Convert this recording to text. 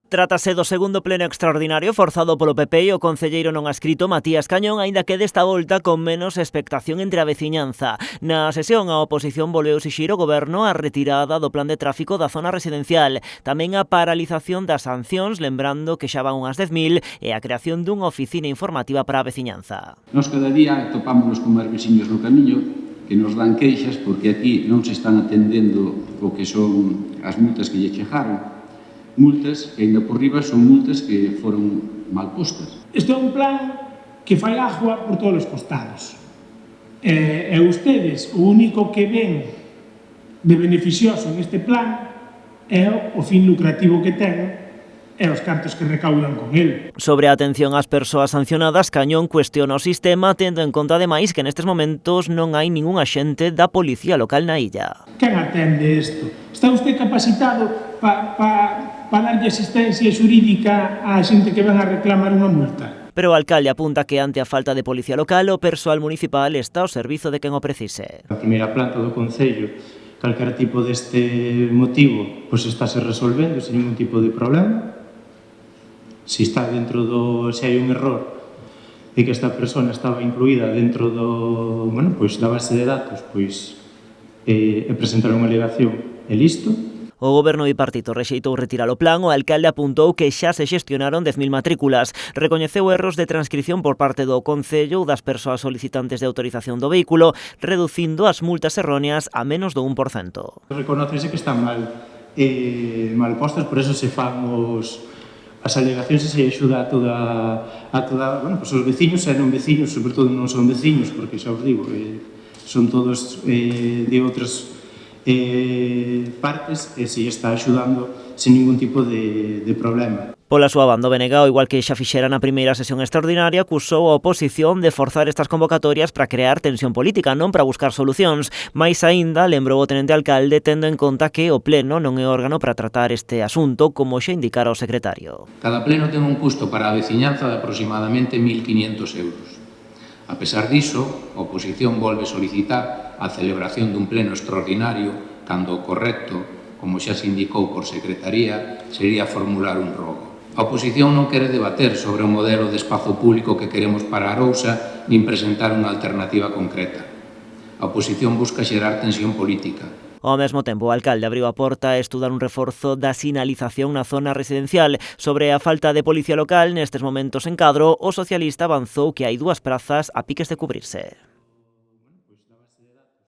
Trátase do segundo pleno extraordinario forzado polo PP e o concelleiro non adscrito Matías Cañón, aínda que desta volta con menos expectación entre a veciñanza. Na sesión, a oposición volveu exixir ao goberno a retirada do plan de tráfico da zona residencial, tamén a paralización das sancións, lembrando que xa van unhas 10.000, e a creación dunha oficina informativa para a veciñanza. Nos cada día topámonos con máis veciños no camiño que nos dan queixas porque aquí non se están atendendo o que son as multas que lle chegaron. Multas que, ainda por riba, son multas que foron mal postas. Este é un plan que fai agua por todos os costados. E ustedes, o único que ven de beneficioso neste plan é o fin lucrativo que ten e os cartos que recaudan con el. Sobre a atención ás persoas sancionadas, Cañón cuestiona o sistema, tendo en conta ademais que nestes momentos non hai ningún axente da policía local na illa. Quen atende isto? Está usted capacitado para darlle asistencia xurídica á xente que van a reclamar unha multa? Pero o alcalde apunta que ante a falta de policía local, o persoal municipal está ao servizo de quen o precise. A primeira planta do Concello, calquera tipo deste motivo, pois estáse resolvendo sen ningún tipo de problema. Se está dentro do, se hai un error e que esta persona estaba incluída dentro do, pois da base de datos, pois presentar unha alegación e listo. O goberno bipartito rexeitou retirar o plan, o alcalde apuntou que xa se xestionaron 10.000 matrículas. Recoñeceu erros de transcripción por parte do Concello ou das persoas solicitantes de autorización do vehículo, reducindo as multas erróneas a menos do 1%. Reconócese que están mal postas, por eso se fan as alegacións e se axuda a toda, pois os veciños e non veciños, sobre todo non son veciños, porque xa os digo, son todos de outras partes e se está axudando sen ningún tipo de problema. Pola súa banda, o BNG, ao igual que xa fixera na primeira sesión extraordinaria, acusou a oposición de forzar estas convocatorias para crear tensión política, non para buscar solucións. Mais aínda, lembrou o tenente alcalde, tendo en conta que o pleno non é órgano para tratar este asunto, como xa indicara o secretario. Cada pleno ten un custo para a veciñanza de aproximadamente 1.500 euros. A pesar diso, a oposición volve solicitar a celebración dun pleno extraordinario cando o correcto, como xa se indicou por secretaría, sería formular un rogo. A oposición non quere debater sobre o modelo de espazo público que queremos para Arousa nin presentar unha alternativa concreta. A oposición busca xerar tensión política. Ao mesmo tempo, o alcalde abriu a porta a estudar un reforzo da sinalización na zona residencial. Sobre a falta de policía local, nestes momentos en cadro, o socialista avanzou que hai 2 prazas a piques de cubrirse.